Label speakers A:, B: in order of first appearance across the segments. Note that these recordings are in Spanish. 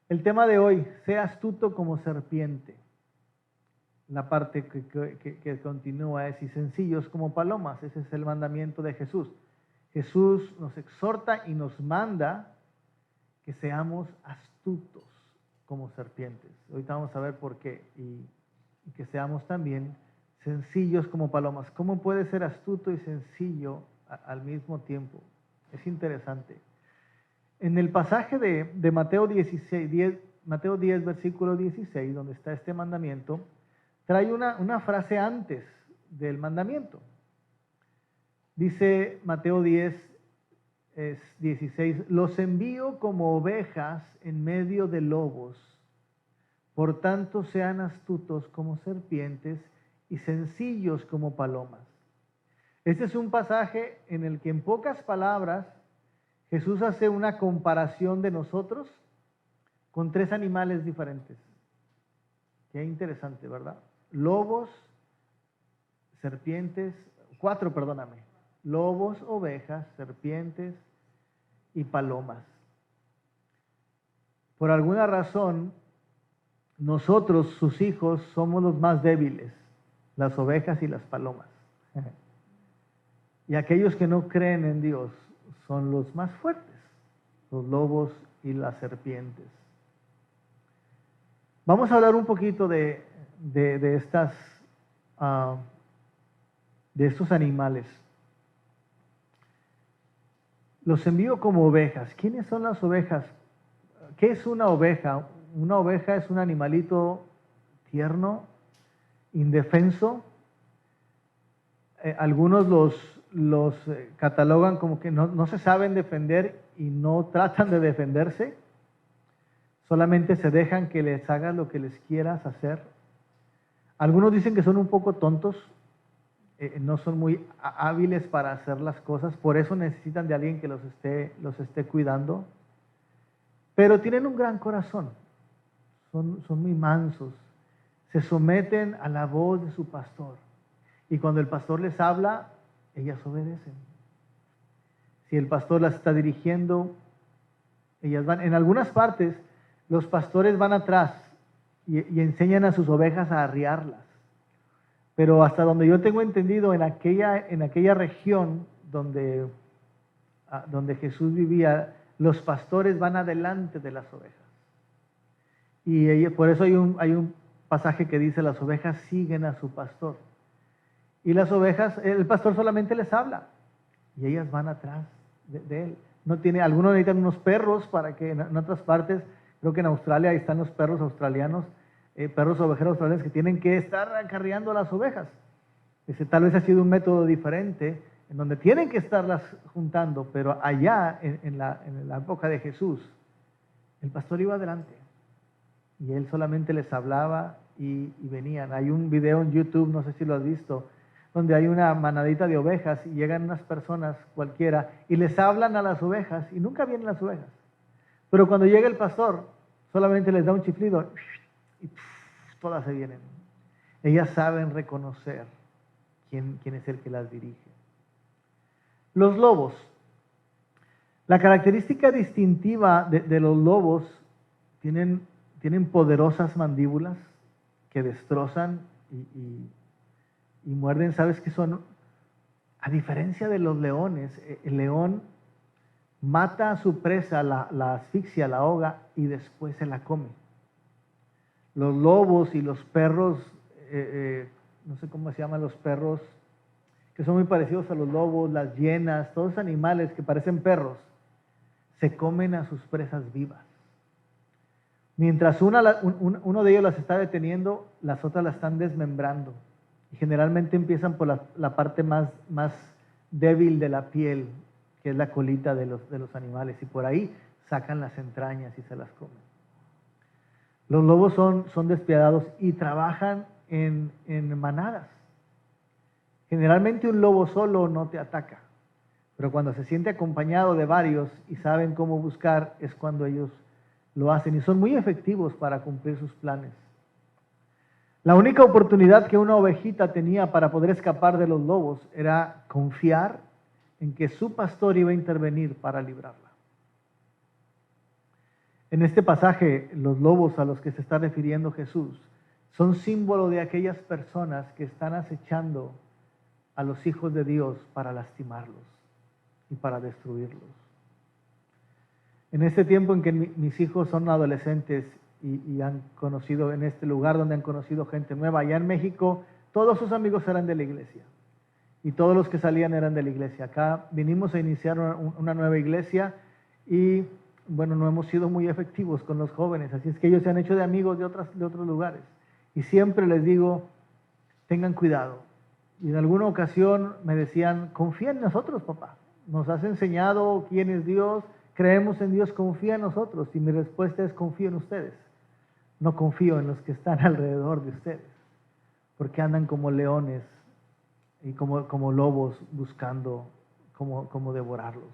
A: El tema de hoy, sea astuto como serpiente. La parte que continúa es, y sencillos como palomas. Ese es el mandamiento de Jesús. Jesús nos exhorta y nos manda que seamos astutos como serpientes. Ahorita vamos a ver por qué. Y que seamos también sencillos como palomas. ¿Cómo puede ser astuto y sencillo al mismo tiempo? Es interesante. En el pasaje de Mateo 10, versículo 16, donde está este mandamiento, trae una frase antes del mandamiento. Dice Mateo 16, los envío como ovejas en medio de lobos, por tanto sean astutos como serpientes y sencillos como palomas. Este es un pasaje en el que en pocas palabras Jesús hace una comparación de nosotros con tres animales diferentes. Qué interesante, ¿verdad? Lobos, serpientes, lobos, ovejas, serpientes y palomas. Por alguna razón, nosotros, sus hijos, somos los más débiles, las ovejas y las palomas. Y aquellos que no creen en Dios son los más fuertes, los lobos y las serpientes. Vamos a hablar un poquito de estos animales. Los envío como ovejas. ¿Quiénes son las ovejas? ¿Qué es una oveja? Una oveja es un animalito tierno, indefenso. Algunos los catalogan como que no se saben defender y no tratan de defenderse. Solamente se dejan que les hagas lo que les quieras hacer. Algunos dicen que son un poco tontos, no son muy hábiles para hacer las cosas, por eso necesitan de alguien que los esté cuidando. Pero tienen un gran corazón, son muy mansos, se someten a la voz de su pastor. Y cuando el pastor les habla, ellas obedecen. Si el pastor las está dirigiendo, ellas van. En algunas partes, los pastores van atrás y enseñan a sus ovejas a arriarlas. Pero hasta donde yo tengo entendido, en aquella región donde Jesús vivía, los pastores van adelante de las ovejas. Y por eso hay un pasaje que dice, las ovejas siguen a su pastor. Y las ovejas, el pastor solamente les habla y ellas van atrás de él. Algunos necesitan unos perros para que en otras partes, creo que en Australia ahí están los perros australianos, perros ovejeros australianos que tienen que estar acarreando a las ovejas. Tal vez ha sido un método diferente en donde tienen que estarlas juntando, pero allá en la época de Jesús, el pastor iba adelante y él solamente les hablaba y venían. Hay un video en YouTube, no sé si lo has visto, donde hay una manadita de ovejas y llegan unas personas cualquiera y les hablan a las ovejas y nunca vienen las ovejas. Pero cuando llega el pastor, solamente les da un chiflido y todas se vienen. Ellas saben reconocer quién es el que las dirige. Los lobos. La característica distintiva de los lobos tienen poderosas mandíbulas que destrozan y muerden. ¿Sabes qué son? A diferencia de los leones, el león mata a su presa, la asfixia, la ahoga y después se la come. Los lobos y los perros, no sé cómo se llaman los perros, que son muy parecidos a los lobos, las hienas, todos animales que parecen perros, se comen a sus presas vivas. Mientras uno de ellos las está deteniendo, las otras las están desmembrando. Y generalmente empiezan por la parte más débil de la piel, que es la colita de los animales, y por ahí sacan las entrañas y se las comen. Los lobos son despiadados y trabajan en manadas. Generalmente un lobo solo no te ataca, pero cuando se siente acompañado de varios y saben cómo buscar, es cuando ellos lo hacen y son muy efectivos para cumplir sus planes. La única oportunidad que una ovejita tenía para poder escapar de los lobos era confiar en que su pastor iba a intervenir para librarla. En este pasaje, los lobos a los que se está refiriendo Jesús son símbolo de aquellas personas que están acechando a los hijos de Dios para lastimarlos y para destruirlos. En este tiempo en que mis hijos son adolescentes y han conocido en este lugar donde han conocido gente nueva, allá en México, todos sus amigos eran de la iglesia y todos los que salían eran de la iglesia. Acá vinimos a iniciar una nueva iglesia y bueno, no hemos sido muy efectivos con los jóvenes, así es que ellos se han hecho de amigos de otros lugares. Y siempre les digo, tengan cuidado. Y en alguna ocasión me decían, confía en nosotros, papá. Nos has enseñado quién es Dios, creemos en Dios, confía en nosotros. Y mi respuesta es, confío en ustedes. No confío en los que están alrededor de ustedes, porque andan como leones y como lobos buscando como devorarlos.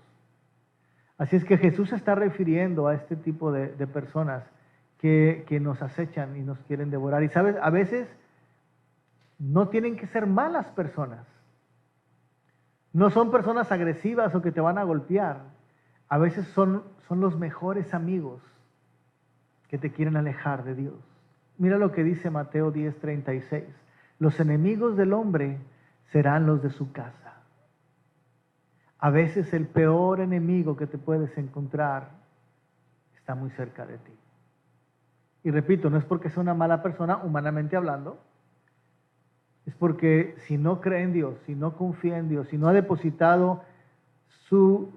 A: Así es que Jesús se está refiriendo a este tipo de personas que nos acechan y nos quieren devorar. Y sabes, a veces no tienen que ser malas personas. No son personas agresivas o que te van a golpear. A veces son los mejores amigos que te quieren alejar de Dios. Mira lo que dice Mateo 10:36. Los enemigos del hombre serán los de su casa. A veces el peor enemigo que te puedes encontrar está muy cerca de ti. Y repito, no es porque sea una mala persona, humanamente hablando, es porque si no cree en Dios, si no confía en Dios, si no ha depositado su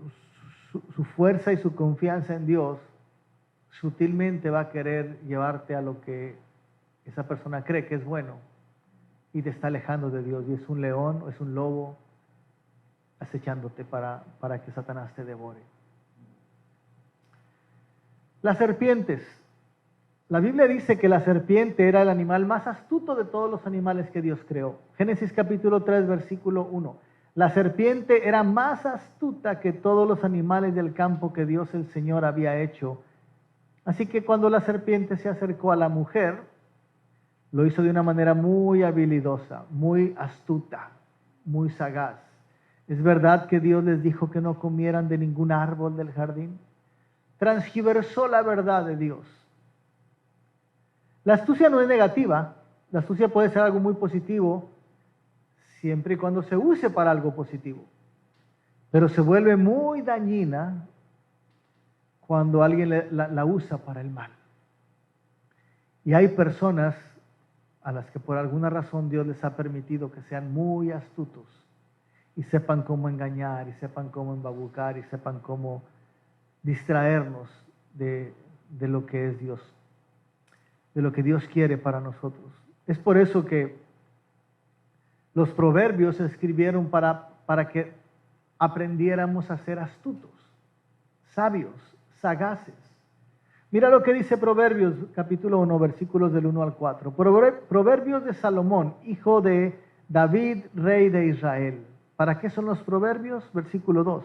A: fuerza y su confianza en Dios, sutilmente va a querer llevarte a lo que esa persona cree que es bueno y te está alejando de Dios. Y es un león o es un lobo acechándote para que Satanás te devore. Las serpientes. La Biblia dice que la serpiente era el animal más astuto de todos los animales que Dios creó. Génesis capítulo 3, versículo 1. La serpiente era más astuta que todos los animales del campo que Dios el Señor había hecho. Así que cuando la serpiente se acercó a la mujer, lo hizo de una manera muy habilidosa, muy astuta, muy sagaz. ¿Es verdad que Dios les dijo que no comieran de ningún árbol del jardín? Transgiversó la verdad de Dios. La astucia no es negativa, la astucia puede ser algo muy positivo siempre y cuando se use para algo positivo, pero se vuelve muy dañina cuando alguien la usa para el mal. Y hay personas a las que por alguna razón Dios les ha permitido que sean muy astutos y sepan cómo engañar, y sepan cómo embabucar, y sepan cómo distraernos de lo que es Dios, de lo que Dios quiere para nosotros. Es por eso que los proverbios se escribieron para que aprendiéramos a ser astutos, sabios, sagaces. Mira lo que dice Proverbios capítulo 1, versículos del 1 al 4. Proverbios de Salomón, hijo de David, rey de Israel. ¿Para qué son los proverbios? Versículo 2.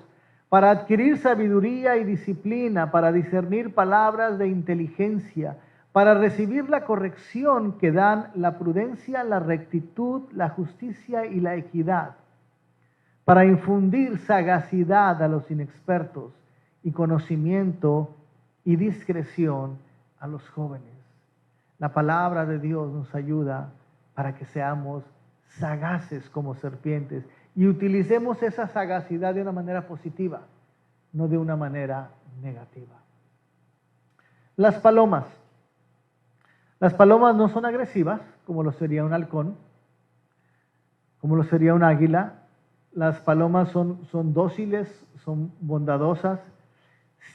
A: Para adquirir sabiduría y disciplina, para discernir palabras de inteligencia, para recibir la corrección que dan la prudencia, la rectitud, la justicia y la equidad, para infundir sagacidad a los inexpertos y conocimiento y discreción a los jóvenes. La palabra de Dios nos ayuda para que seamos sagaces como serpientes y utilicemos esa sagacidad de una manera positiva, no de una manera negativa. Las palomas. Las palomas no son agresivas, como lo sería un halcón, como lo sería un águila. Las palomas son dóciles, son bondadosas,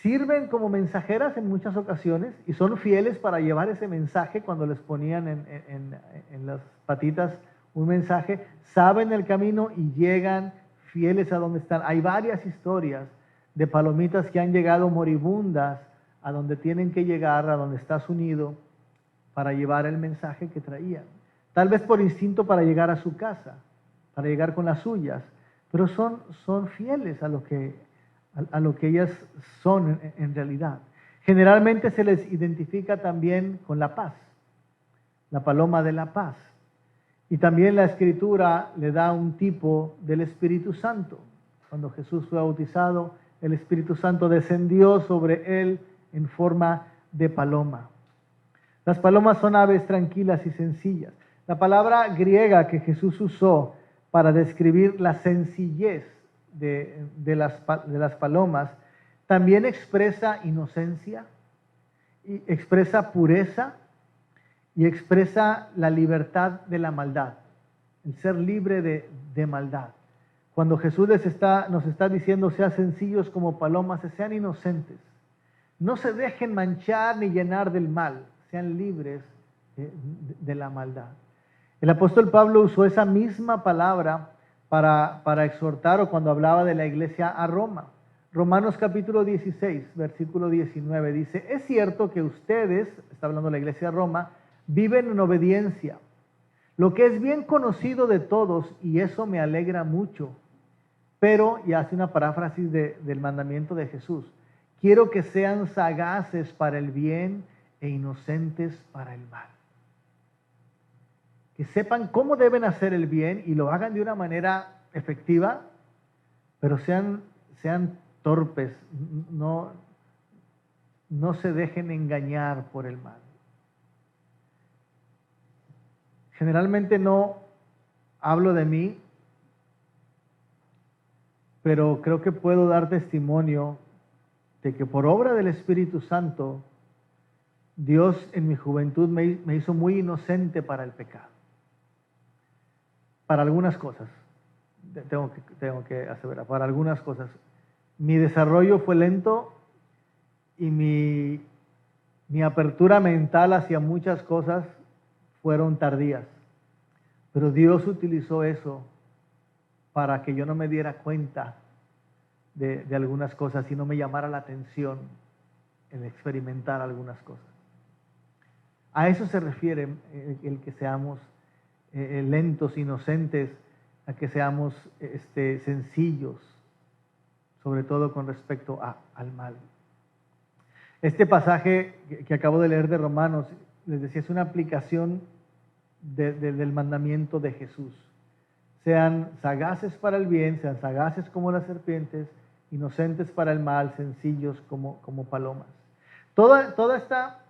A: sirven como mensajeras en muchas ocasiones y son fieles para llevar ese mensaje cuando les ponían en las patitas un mensaje. Saben el camino y llegan fieles a donde están. Hay varias historias de palomitas que han llegado moribundas a donde tienen que llegar, a donde está su nido, para llevar el mensaje que traían. Tal vez por instinto para llegar a su casa, para llegar con las suyas, pero son fieles a lo que ellas son en realidad. Generalmente se les identifica también con la paz, la paloma de la paz. Y también la Escritura le da un tipo del Espíritu Santo. Cuando Jesús fue bautizado, el Espíritu Santo descendió sobre él en forma de paloma. Las palomas son aves tranquilas y sencillas. La palabra griega que Jesús usó para describir la sencillez de las palomas también expresa inocencia, y expresa pureza y expresa la libertad de la maldad, el ser libre de maldad. Cuando Jesús nos está diciendo, sean sencillos como palomas, sean inocentes, no se dejen manchar ni llenar del mal, sean libres de la maldad. El apóstol Pablo usó esa misma palabra para exhortar, o cuando hablaba de la iglesia a Roma. Romanos capítulo 16, versículo 19 dice, es cierto que ustedes, está hablando la iglesia de Roma, viven en obediencia, lo que es bien conocido de todos, y eso me alegra mucho. Pero, y hace una paráfrasis del mandamiento de Jesús, quiero que sean sagaces para el bien e inocentes para el mal. Que sepan cómo deben hacer el bien y lo hagan de una manera efectiva, pero sean torpes, no se dejen engañar por el mal. Generalmente no hablo de mí, pero creo que puedo dar testimonio de que por obra del Espíritu Santo, Dios en mi juventud me hizo muy inocente para el pecado. Para algunas cosas, tengo que aseverar, para algunas cosas. Mi desarrollo fue lento y mi apertura mental hacia muchas cosas fueron tardías. Pero Dios utilizó eso para que yo no me diera cuenta de algunas cosas y no me llamara la atención en experimentar algunas cosas. A eso se refiere el que seamos lentos, inocentes, a que seamos sencillos, sobre todo con respecto al mal. Este pasaje que acabo de leer de Romanos, les decía, es una aplicación del mandamiento de Jesús. Sean sagaces para el bien, sean sagaces como las serpientes, inocentes para el mal, sencillos como palomas. Toda esta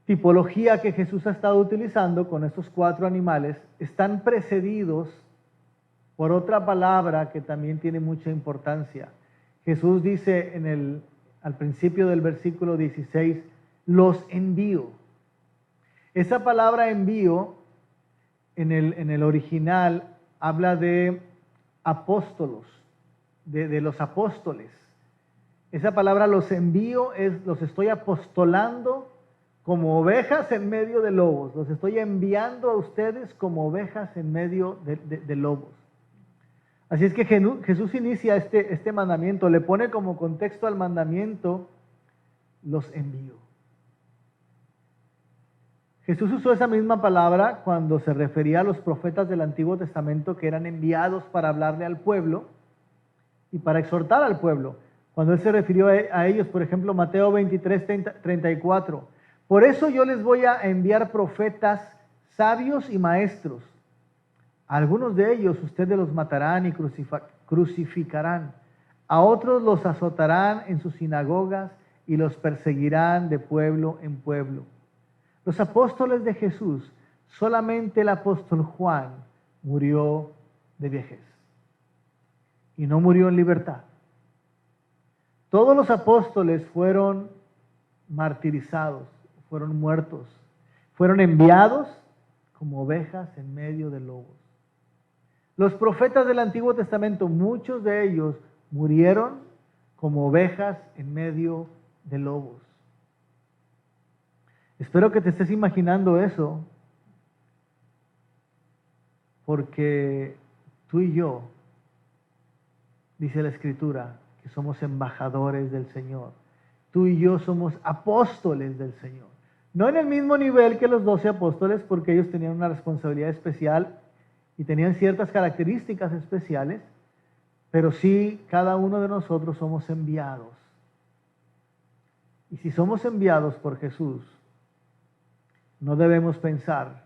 A: tipología que Jesús ha estado utilizando con estos 4 animales están precedidos por otra palabra que también tiene mucha importancia. Jesús dice al principio del versículo 16, los envío. Esa palabra envío en el original habla de apóstolos, de los apóstoles. Esa palabra los envío los estoy apostolando como ovejas en medio de lobos. Los estoy enviando a ustedes como ovejas en medio de lobos. Así es que Jesús inicia este mandamiento, le pone como contexto al mandamiento, los envío. Jesús usó esa misma palabra cuando se refería a los profetas del Antiguo Testamento que eran enviados para hablarle al pueblo y para exhortar al pueblo. Cuando Él se refirió a ellos, por ejemplo, Mateo 23, 34. Por eso yo les voy a enviar profetas sabios y maestros. A algunos de ellos ustedes los matarán y crucificarán. A otros los azotarán en sus sinagogas y los perseguirán de pueblo en pueblo. Los apóstoles de Jesús, solamente el apóstol Juan murió de vejez y no murió en libertad. Todos los apóstoles fueron martirizados, fueron muertos, fueron enviados como ovejas en medio de lobos. Los profetas del Antiguo Testamento, muchos de ellos murieron como ovejas en medio de lobos. Espero que te estés imaginando eso, porque tú y yo, dice la Escritura, que somos embajadores del Señor. Tú y yo somos apóstoles del Señor. No en el mismo nivel que los 12 apóstoles, porque ellos tenían una responsabilidad especial y tenían ciertas características especiales, pero sí cada uno de nosotros somos enviados. Y si somos enviados por Jesús, no debemos pensar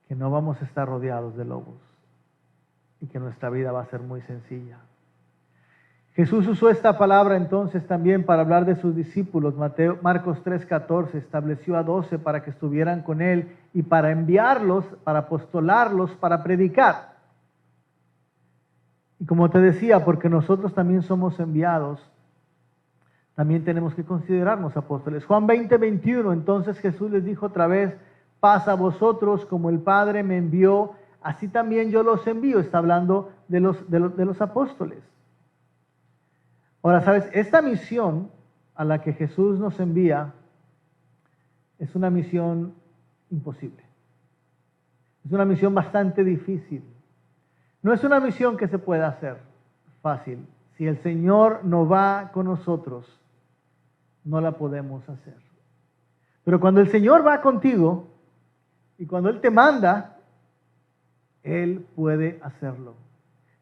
A: que no vamos a estar rodeados de lobos y que nuestra vida va a ser muy sencilla. Jesús usó esta palabra entonces también para hablar de sus discípulos. Marcos 3:14 estableció a 12 para que estuvieran con él y para enviarlos, para apostolarlos, para predicar. Y como te decía, porque nosotros también somos enviados, también tenemos que considerarnos apóstoles. Juan 20:21, entonces Jesús les dijo otra vez: paz a vosotros, como el Padre me envió, así también yo los envío. Está hablando de los apóstoles. Ahora, ¿sabes? Esta misión a la que Jesús nos envía es una misión imposible. Es una misión bastante difícil. No es una misión que se pueda hacer fácil. Si el Señor no va con nosotros, no la podemos hacer. Pero cuando el Señor va contigo y cuando Él te manda, Él puede hacerlo.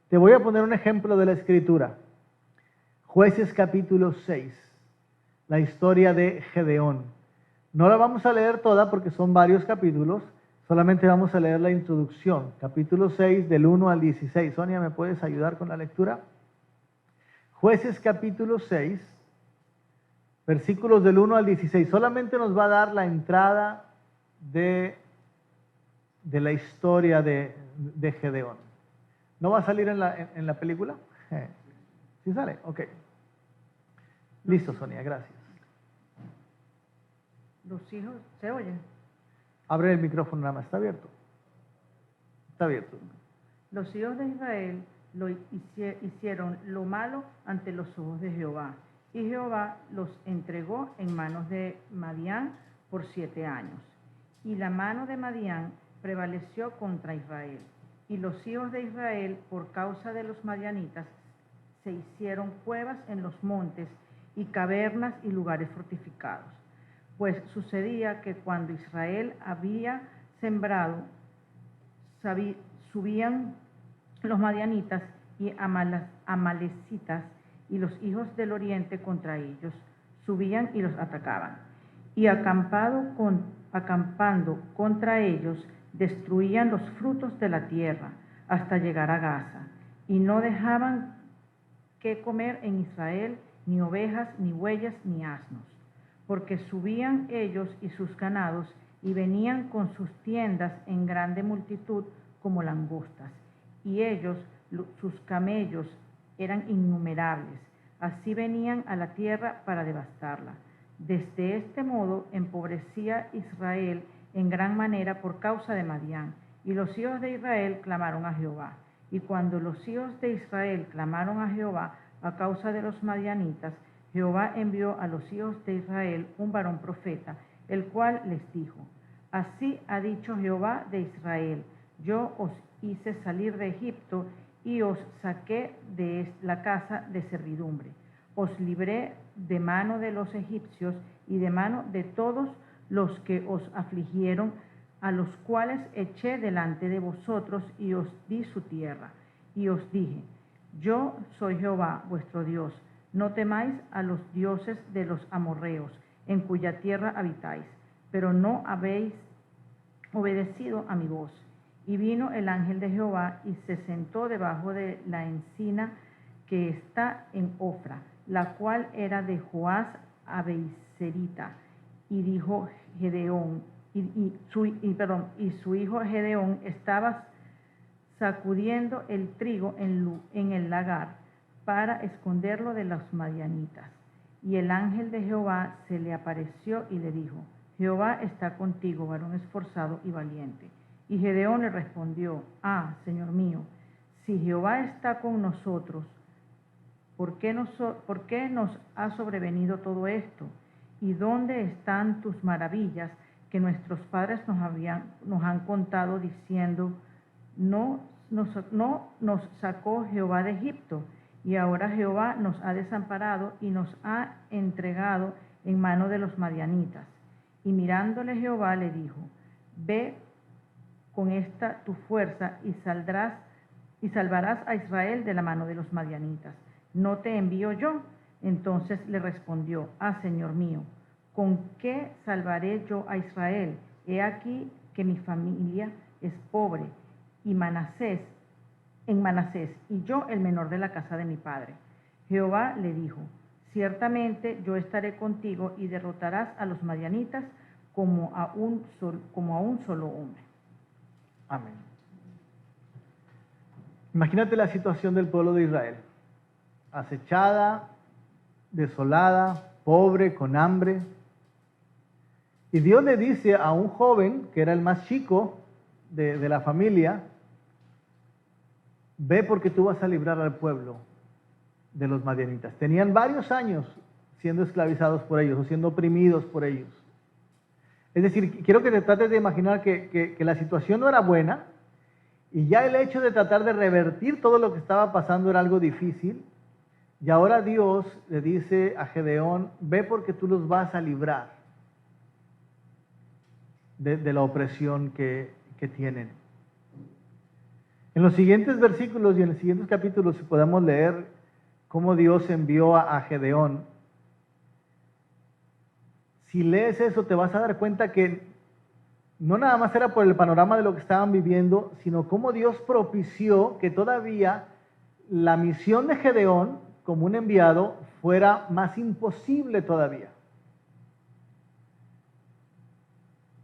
A: Te voy a poner un ejemplo de la Escritura. Jueces capítulo 6, la historia de Gedeón. No la vamos a leer toda porque son varios capítulos, solamente vamos a leer la introducción, capítulo 6 del 1 al 16. Sonia, ¿me puedes ayudar con la lectura? Jueces capítulo 6, versículos del 1 al 16. Solamente nos va a dar la entrada de la historia de Gedeón. ¿No va a salir en la película? ¿Sí sale? Ok. Listo, Sonia, gracias.
B: Los hijos, ¿se oye?
A: Abre el micrófono nada más, ¿está abierto? Está abierto.
B: Los hijos de Israel hicieron lo malo ante los ojos de Jehová, y Jehová los entregó en manos de Madián por 7 años. Y la mano de Madián prevaleció contra Israel, y los hijos de Israel, por causa de los madianitas, se hicieron cuevas en los montes y cavernas y lugares fortificados. Pues sucedía que cuando Israel había sembrado, subían los madianitas y amalecitas y los hijos del oriente contra ellos, subían y los atacaban. Y acampando contra ellos, destruían los frutos de la tierra hasta llegar a Gaza, y no dejaban que comer en Israel ni ovejas, ni bueyes, ni asnos, porque subían ellos y sus ganados, y venían con sus tiendas en grande multitud como langostas, y ellos, sus camellos, eran innumerables. Así venían a la tierra para devastarla. Desde este modo empobrecía Israel en gran manera por causa de Madián, y los hijos de Israel clamaron a Jehová. Y cuando los hijos de Israel clamaron a Jehová a causa de los madianitas, Jehová envió a los hijos de Israel un varón profeta, el cual les dijo: así ha dicho Jehová de Israel: yo os hice salir de Egipto y os saqué de la casa de servidumbre. Os libré de mano de los egipcios y de mano de todos los que os afligieron, a los cuales eché delante de vosotros y os di su tierra. Y os dije: yo soy Jehová vuestro Dios. No temáis a los dioses de los amorreos, en cuya tierra habitáis, pero no habéis obedecido a mi voz. Y vino el ángel de Jehová y se sentó debajo de la encina que está en Ofra, la cual era de Joás Abeiserita. Y dijo Gedeón, y su hijo Gedeón estaba sacudiendo el trigo en el lagar para esconderlo de los madianitas. Y el ángel de Jehová se le apareció y le dijo: Jehová está contigo, varón esforzado y valiente. Y Gedeón le respondió: Señor mío, si Jehová está con nosotros, ¿por qué nos ha sobrevenido todo esto? ¿Y dónde están tus maravillas que nuestros padres nos han contado, diciendo: no nos sacó Jehová de Egipto? Y ahora Jehová nos ha desamparado y nos ha entregado en mano de los madianitas. Y mirándole Jehová le dijo: ve con esta tu fuerza y salvarás a Israel de la mano de los madianitas. ¿No te envío yo? Entonces le respondió: Señor mío, ¿con qué salvaré yo a Israel? He aquí que mi familia es pobre en Manasés, y yo el menor de la casa de mi padre. Jehová le dijo: ciertamente yo estaré contigo y derrotarás a los madianitas como a un solo hombre.
A: Amén. Imagínate la situación del pueblo de Israel, acechada, desolada, pobre, con hambre. Y Dios le dice a un joven, que era el más chico de la familia, ve porque tú vas a librar al pueblo de los madianitas. Tenían varios años siendo esclavizados por ellos o siendo oprimidos por ellos. Es decir, quiero que te trates de imaginar que la situación no era buena y ya el hecho de tratar de revertir todo lo que estaba pasando era algo difícil. Y ahora Dios le dice a Gedeón, ve porque tú los vas a librar de la opresión que tienen. En los siguientes versículos y en los siguientes capítulos podemos leer cómo Dios envió a Gedeón. Si lees eso te vas a dar cuenta que no nada más era por el panorama de lo que estaban viviendo, sino cómo Dios propició que todavía la misión de Gedeón como un enviado fuera más imposible todavía.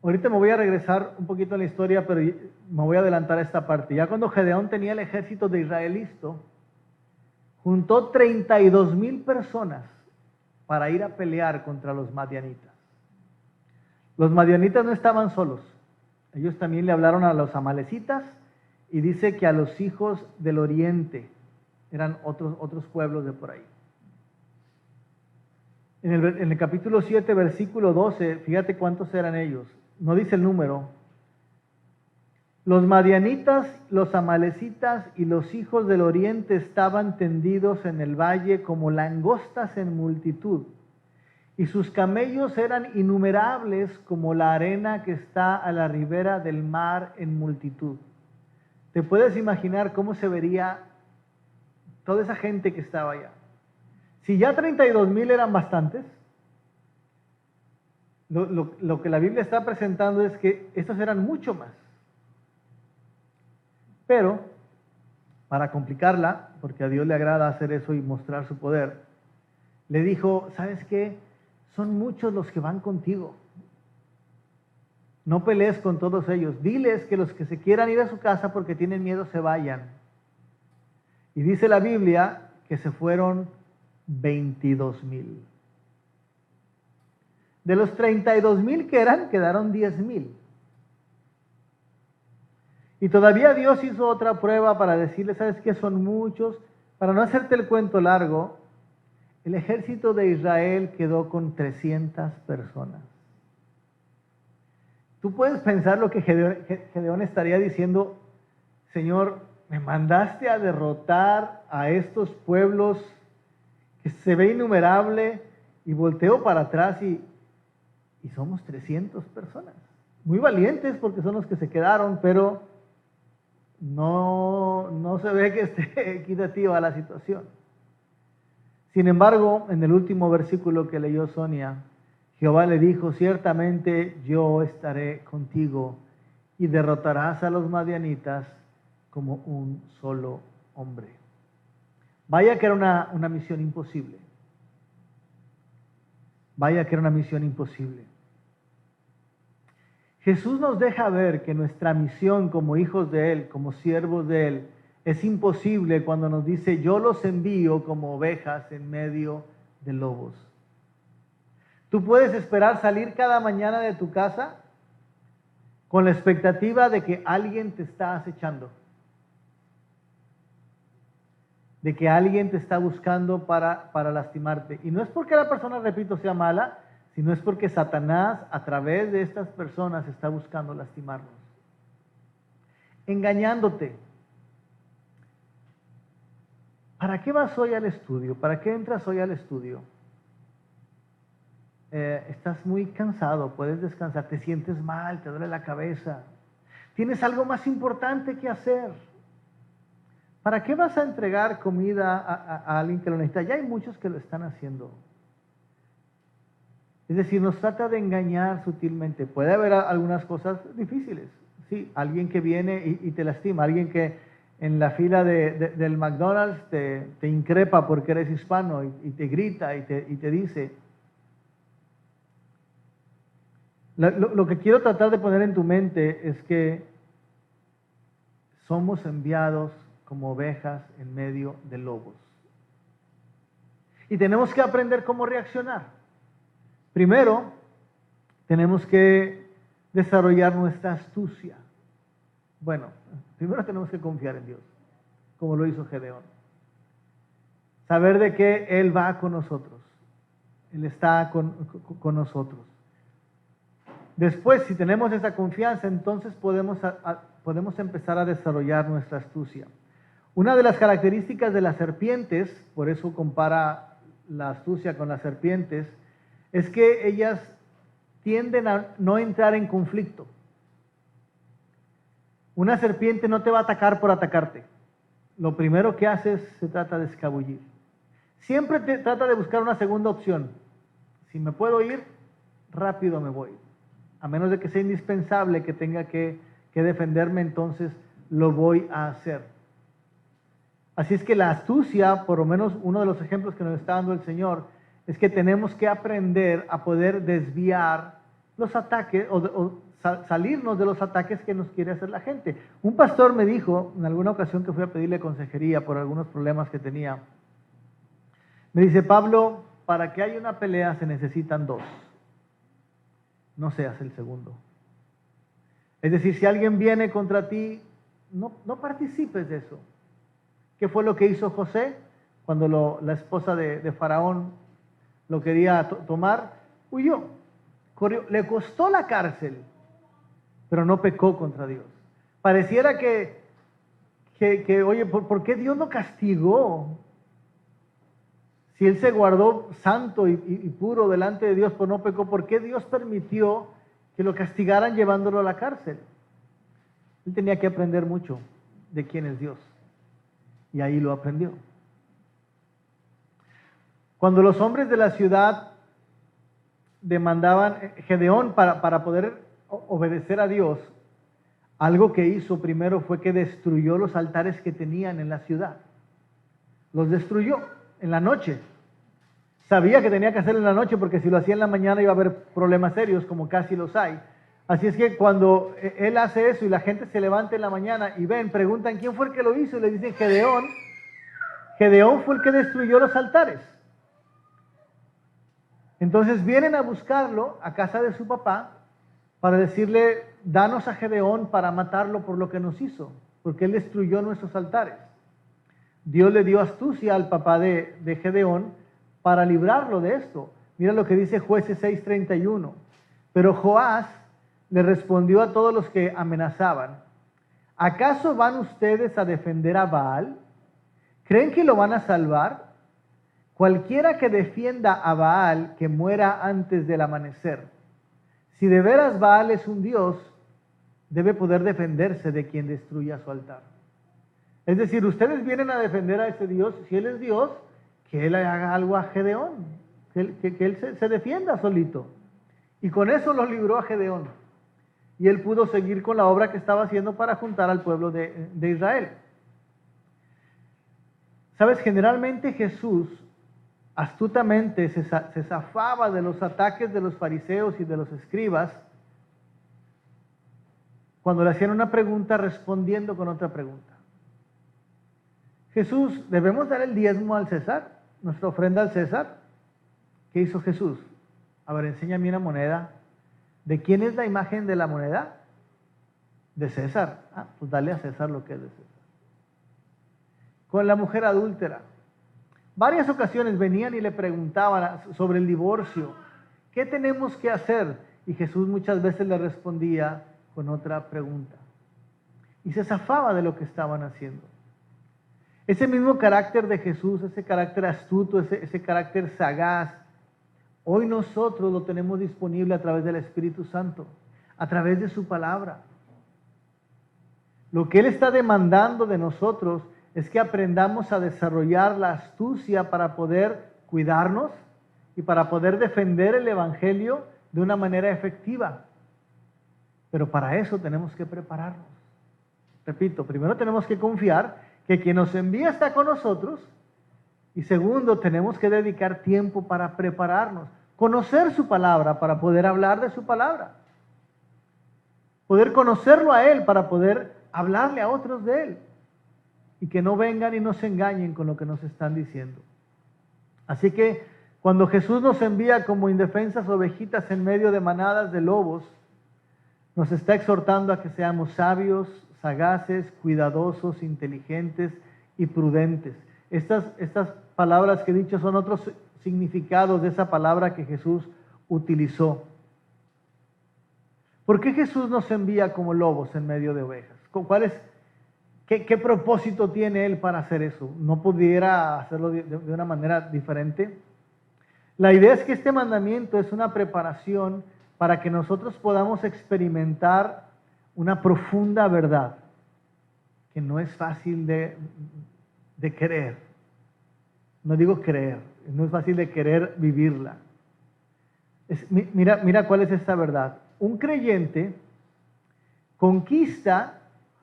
A: Ahorita me voy a regresar un poquito en la historia, pero me voy a adelantar a esta parte. Ya cuando Gedeón tenía el ejército de Israel listo, juntó 32,000 personas para ir a pelear contra los madianitas. Los madianitas no estaban solos. Ellos también le hablaron a los amalecitas y dice que a los hijos del oriente, eran otros pueblos de por ahí. En el capítulo 7, versículo 12, fíjate cuántos eran ellos. No dice el número. Los madianitas, los amalecitas y los hijos del oriente estaban tendidos en el valle como langostas en multitud, y sus camellos eran innumerables como la arena que está a la ribera del mar en multitud. ¿Te puedes imaginar cómo se vería toda esa gente que estaba allá? Si ya 32,000 eran bastantes, lo que la Biblia está presentando es que estos eran mucho más. Pero, para complicarla, porque a Dios le agrada hacer eso y mostrar su poder, le dijo, ¿sabes qué? Son muchos los que van contigo. No pelees con todos ellos. Diles que los que se quieran ir a su casa porque tienen miedo se vayan. Y dice la Biblia que se fueron 22,000. De los 32,000 que eran, quedaron 10,000. Y todavía Dios hizo otra prueba para decirle, ¿sabes qué? Son muchos. Para no hacerte el cuento largo, el ejército de Israel quedó con 300 personas. Tú puedes pensar lo que Gedeón estaría diciendo, Señor, me mandaste a derrotar a estos pueblos que se ve innumerable, y volteo para atrás y somos 300 personas. Muy valientes porque son los que se quedaron, pero no se ve que esté equitativa la situación. Sin embargo, en el último versículo que leyó Sonia, Jehová le dijo, ciertamente yo estaré contigo y derrotarás a los madianitas como un solo hombre. Vaya que era una misión imposible. Vaya que era una misión imposible. Jesús nos deja ver que nuestra misión como hijos de Él, como siervos de Él, es imposible cuando nos dice, yo los envío como ovejas en medio de lobos. Tú puedes esperar salir cada mañana de tu casa con la expectativa de que alguien te está acechando, de que alguien te está buscando para lastimarte. Y no es porque la persona, repito, sea mala, sino es porque Satanás a través de estas personas está buscando lastimarnos, engañándote. ¿Para qué vas hoy al estudio? ¿Para qué entras hoy al estudio? Estás muy cansado, puedes descansar, te sientes mal, te duele la cabeza, tienes algo más importante que hacer. ¿Para qué vas a entregar comida a alguien que lo necesita? Ya hay muchos que lo están haciendo. Es decir, nos trata de engañar sutilmente. Puede haber algunas cosas difíciles. Sí, alguien que viene y te lastima, alguien que en la fila del McDonald's te increpa porque eres hispano y te grita y te dice. Lo que quiero tratar de poner en tu mente es que somos enviados como ovejas en medio de lobos. Y tenemos que aprender cómo reaccionar. Primero, tenemos que desarrollar nuestra astucia. Bueno, primero tenemos que confiar en Dios, como lo hizo Gedeón. Saber de que Él va con nosotros. Él está con nosotros. Después, si tenemos esa confianza, entonces podemos empezar a desarrollar nuestra astucia. Una de las características de las serpientes, por eso compara la astucia con las serpientes, es que ellas tienden a no entrar en conflicto. Una serpiente no te va a atacar por atacarte. Lo primero que hace se trata de escabullir. Siempre trata de buscar una segunda opción. Si me puedo ir, rápido me voy. A menos de que sea indispensable que tenga que defenderme, entonces lo voy a hacer. Así es que la astucia, por lo menos uno de los ejemplos que nos está dando el Señor, es que tenemos que aprender a poder desviar los ataques o salirnos de los ataques que nos quiere hacer la gente. Un pastor me dijo, en alguna ocasión que fui a pedirle consejería por algunos problemas que tenía, me dice: Pablo, para que haya una pelea se necesitan dos. No seas el segundo. Es decir, si alguien viene contra ti, no participes de eso. ¿Qué fue lo que hizo José cuando la esposa de Faraón lo quería tomar? Huyó, corrió, le costó la cárcel, pero no pecó contra Dios. Pareciera que oye, ¿por qué Dios lo castigó? Si él se guardó santo y puro delante de Dios, pues no pecó. ¿Por qué Dios permitió que lo castigaran llevándolo a la cárcel? Él tenía que aprender mucho de quién es Dios. Y ahí lo aprendió. Cuando los hombres de la ciudad demandaban Gedeón para poder obedecer a Dios, algo que hizo primero fue que destruyó los altares que tenían en la ciudad. Los destruyó en la noche. Sabía que tenía que hacerlo en la noche porque si lo hacía en la mañana iba a haber problemas serios, como casi los hay. Así es que cuando él hace eso y la gente se levanta en la mañana y ven, preguntan quién fue el que lo hizo y le dicen Gedeón. Gedeón fue el que destruyó los altares. Entonces vienen a buscarlo a casa de su papá para decirle: danos a Gedeón para matarlo por lo que nos hizo, porque él destruyó nuestros altares. Dios le dio astucia al papá de Gedeón para librarlo de esto. Mira lo que dice Jueces 6:31. Pero Joás le respondió a todos los que amenazaban: ¿acaso van ustedes a defender a Baal? ¿Creen que lo van a salvar? Cualquiera que defienda a Baal, que muera antes del amanecer. Si de veras Baal es un dios, debe poder defenderse de quien destruya su altar. Es decir, ustedes vienen a defender a ese Dios. Si Él es Dios, que Él haga algo a Gedeón, que Él se defienda solito. Y con eso lo libró a Gedeón. Y él pudo seguir con la obra que estaba haciendo para juntar al pueblo de Israel. Sabes, generalmente Jesús astutamente se zafaba de los ataques de los fariseos y de los escribas cuando le hacían una pregunta respondiendo con otra pregunta. Jesús, ¿debemos dar el diezmo al César? ¿Nuestra ofrenda al César? ¿Qué hizo Jesús? A ver, enséñame una moneda. ¿De quién es la imagen de la moneda? De César. Ah, pues dale a César lo que es de César. Con la mujer adúltera. Varias ocasiones venían y le preguntaban sobre el divorcio. ¿Qué tenemos que hacer? Y Jesús muchas veces le respondía con otra pregunta. Y se zafaba de lo que estaban haciendo. Ese mismo carácter de Jesús, ese carácter astuto, ese carácter sagaz, hoy nosotros lo tenemos disponible a través del Espíritu Santo, a través de su palabra. Lo que Él está demandando de nosotros es que aprendamos a desarrollar la astucia para poder cuidarnos y para poder defender el Evangelio de una manera efectiva. Pero para eso tenemos que prepararnos. Repito, primero tenemos que confiar que quien nos envía está con nosotros. Y segundo, tenemos que dedicar tiempo para prepararnos, conocer su palabra para poder hablar de su palabra, poder conocerlo a Él para poder hablarle a otros de Él y que no vengan y nos engañen con lo que nos están diciendo. Así que cuando Jesús nos envía como indefensas ovejitas en medio de manadas de lobos, nos está exhortando a que seamos sabios, sagaces, cuidadosos, inteligentes y prudentes. Estas palabras que he dicho son otros significados de esa palabra que Jesús utilizó. ¿Por qué Jesús nos envía como lobos en medio de ovejas? ¿Qué propósito tiene Él para hacer eso? ¿No pudiera hacerlo de una manera diferente? La idea es que este mandamiento es una preparación para que nosotros podamos experimentar una profunda verdad que no es fácil de querer. No digo creer, no es fácil de querer vivirla. Mira cuál es esta verdad. Un creyente conquista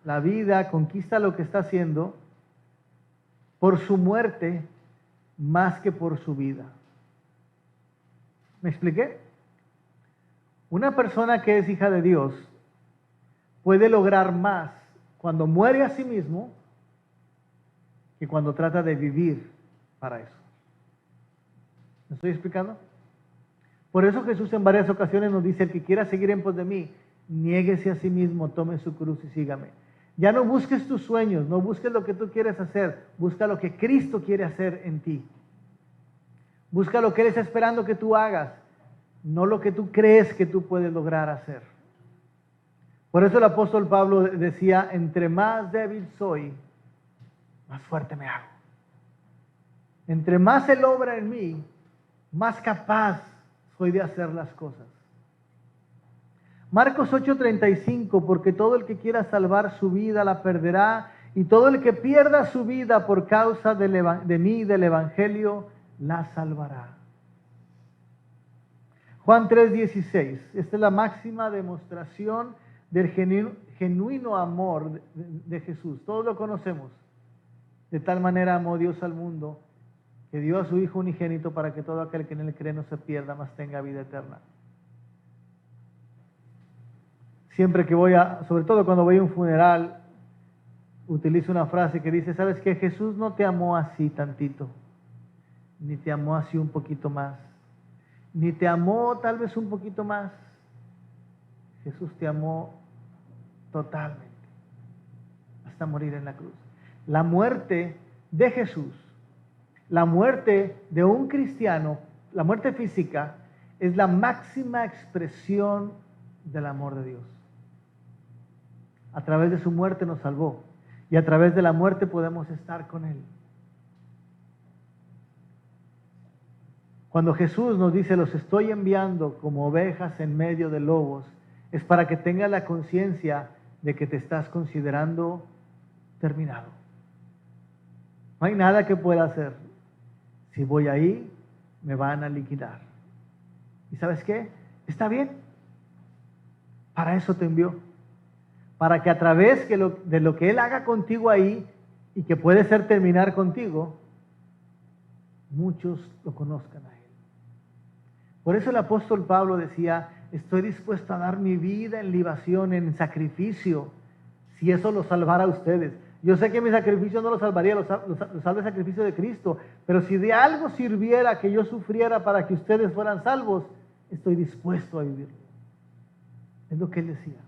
A: la vida, conquista lo que está haciendo por su muerte más que por su vida. ¿Me expliqué? Una persona que es hija de Dios puede lograr más cuando muere a sí mismo que cuando trata de vivir para eso. ¿Me estoy explicando? Por eso Jesús en varias ocasiones nos dice: el que quiera seguir en pos de mí, niéguese a sí mismo, tome su cruz y sígame. Ya no busques tus sueños, no busques lo que tú quieres hacer, busca lo que Cristo quiere hacer en ti. Busca lo que Él está esperando que tú hagas, no lo que tú crees que tú puedes lograr hacer. Por eso el apóstol Pablo decía: entre más débil soy, más fuerte me hago. Entre más Él obra en mí, más capaz soy de hacer las cosas. Marcos 8:35, porque todo el que quiera salvar su vida la perderá, y todo el que pierda su vida por causa de mí, del Evangelio, la salvará. Juan 3:16, esta es la máxima demostración del genuino amor de Jesús. Todos lo conocemos. De tal manera amó Dios al mundo, que dio a su Hijo unigénito para que todo aquel que en Él cree no se pierda, mas tenga vida eterna. Siempre que sobre todo cuando voy a un funeral, utilizo una frase que dice: ¿sabes qué? Jesús no te amó así tantito, ni te amó así un poquito más, ni te amó tal vez un poquito más. Jesús te amó totalmente, hasta morir en la cruz. La muerte de Jesús, la muerte de un cristiano, la muerte física, es la máxima expresión del amor de Dios. A través de su muerte nos salvó, y a través de la muerte podemos estar con Él. Cuando Jesús nos dice: los estoy enviando como ovejas en medio de lobos, es para que tengas la conciencia de que te estás considerando terminado. No hay nada que pueda hacer. Si voy ahí, me van a liquidar. ¿Y sabes qué? Está bien. Para eso te envió. Para que a través de lo que Él haga contigo ahí, y que puede ser terminar contigo, muchos lo conozcan a Él. Por eso el apóstol Pablo decía: estoy dispuesto a dar mi vida en libación, en sacrificio, si eso los salvara a ustedes. Yo sé que mi sacrificio no los salvaría, los salva el sacrificio de Cristo, pero si de algo sirviera que yo sufriera para que ustedes fueran salvos, estoy dispuesto a vivirlo. Es lo que Él decía.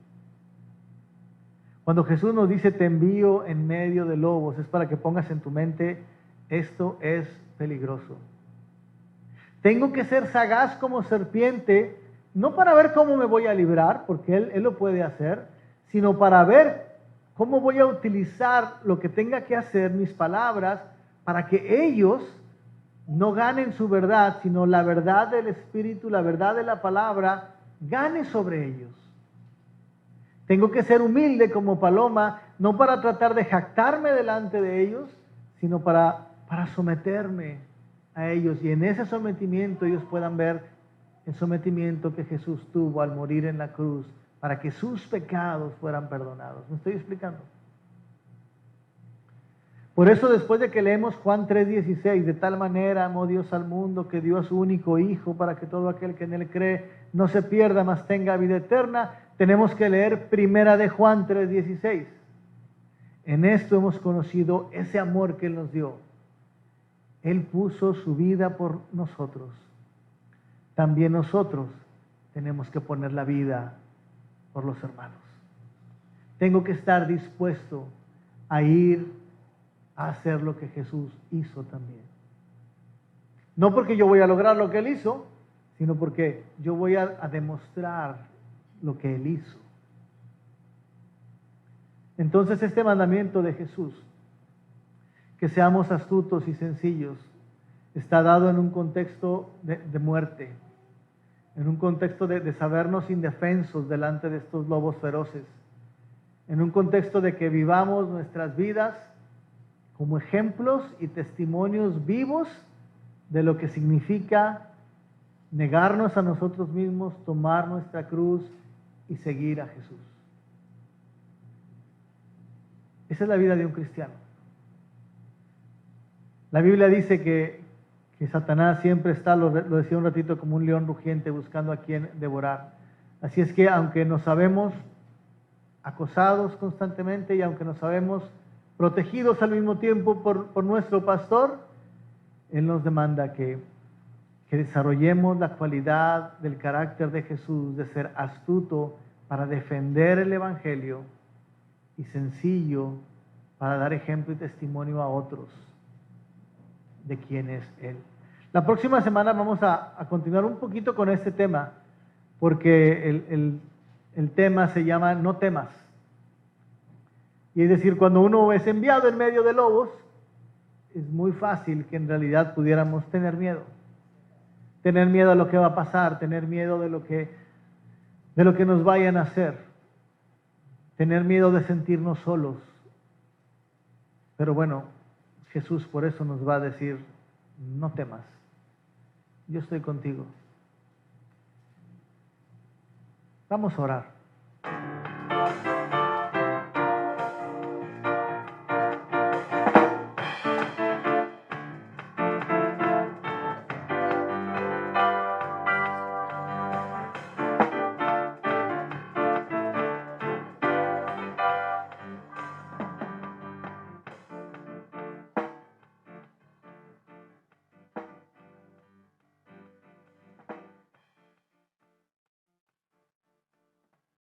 A: Cuando Jesús nos dice: te envío en medio de lobos, es para que pongas en tu mente: esto es peligroso. Tengo que ser sagaz como serpiente, no para ver cómo me voy a librar, porque Él lo puede hacer, sino para ver cómo voy a utilizar lo que tenga que hacer, mis palabras, para que ellos no ganen su verdad, sino la verdad del Espíritu, la verdad de la palabra, gane sobre ellos. Tengo que ser humilde como paloma, no para tratar de jactarme delante de ellos, sino para someterme a ellos, y en ese sometimiento ellos puedan ver el sometimiento que Jesús tuvo al morir en la cruz, para que sus pecados fueran perdonados. ¿Me estoy explicando? Por eso después de que leemos Juan 3:16, de tal manera amó Dios al mundo que dio a su único Hijo para que todo aquel que en Él cree no se pierda, mas tenga vida eterna, tenemos que leer primera de Juan 3:16. En esto hemos conocido ese amor que Él nos dio. Él puso su vida por nosotros. También nosotros tenemos que poner la vida por los hermanos. Tengo que estar dispuesto a ir a hacer lo que Jesús hizo también. No porque yo voy a lograr lo que Él hizo, sino porque yo voy a demostrar lo que Él hizo. Entonces este mandamiento de Jesús, que seamos astutos y sencillos, está dado en un contexto de muerte, en un contexto de sabernos indefensos delante de estos lobos feroces, en un contexto de que vivamos nuestras vidas como ejemplos y testimonios vivos de lo que significa negarnos a nosotros mismos, tomar nuestra cruz y seguir a Jesús. Esa es la vida de un cristiano. La Biblia dice que Satanás siempre está, lo decía un ratito, como un león rugiente buscando a quien devorar. Así es que aunque nos sabemos acosados constantemente y aunque nos sabemos protegidos al mismo tiempo por nuestro pastor, Él nos demanda que desarrollemos la cualidad del carácter de Jesús, de ser astuto para defender el Evangelio y sencillo para dar ejemplo y testimonio a otros de quién es Él. La próxima semana vamos a continuar un poquito con este tema, porque el tema se llama No temas. Y es decir, cuando uno es enviado en medio de lobos, es muy fácil que en realidad pudiéramos tener miedo. Tener miedo a lo que va a pasar, tener miedo de lo que nos vayan a hacer, tener miedo de sentirnos solos. Pero bueno, Jesús por eso nos va a decir, no temas, yo estoy contigo. Vamos a orar.